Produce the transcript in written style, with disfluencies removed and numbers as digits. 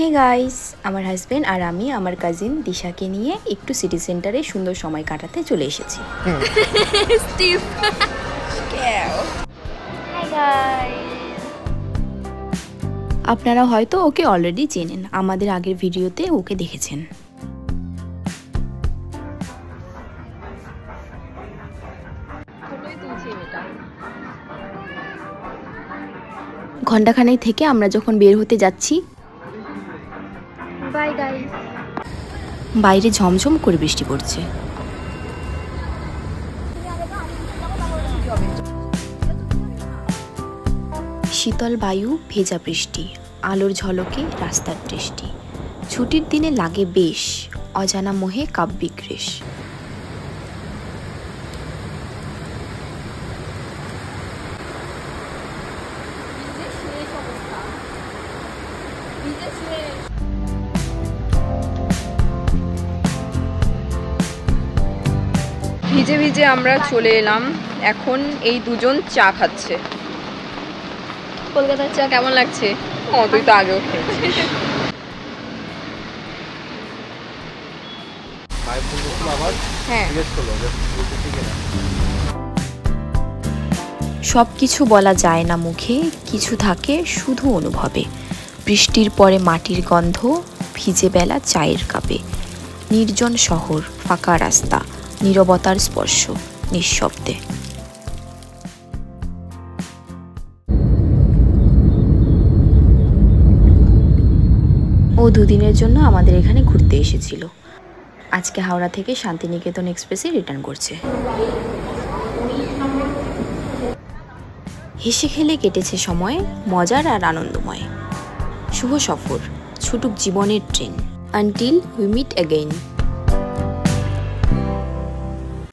Hey guys, আমার husband আর আমি আমার কাজিন দিশাকে নিয়ে একটু সিটি সেন্টারে সুন্দর সময় কাটাতে চলে এসেছি। স্টিভ হাই গাইস, আপনারা হয়তো ওকে অলরেডি চেনেন, আমাদের আগের ভিডিওতে ওকে দেখেছেন। ঘন্টাখানেক থেকে আমরা যখন বের হতে যাচ্ছি, বাই গাইস, বাইরে ঝমঝম করে বৃষ্টি পড়ছে। শীতল বায়ু, ভেজা বৃষ্টি, আলোর ঝলকে রাস্তার দৃষ্টি। ছুটির দিনে লাগে বেশ, অজানা মোহে কাব্যিক রেশ। ভিজে ভিজে আমরা চলে এলাম। এখন এই দুজন চা খাচ্ছে। কলকাতার চা কেমন লাগছে? ও তুই তো আগেও খেয়েছিস। হ্যাঁ, সব কিছু বলা যায় না মুখে, কিছু থাকে শুধু অনুভবে। বৃষ্টির পরে মাটির গন্ধ, ভিজে বেলা চায়ের কাপে। নির্জন শহর, ফাঁকা রাস্তা, নীরবতার স্পর্শ, নিঃশব্দে। ও দুদিনের জন্য আমাদের এখানে ঘুরতে এসেছিল। আজকে হাওড়া থেকে শান্তিনিকেতন এক্সপ্রেসে রিটার্ন করছে। হেসে খেলে কেটেছে সময়, মজার আর আনন্দময়। শুভ সফর, ছুটুক জীবনের train. Until we meet again.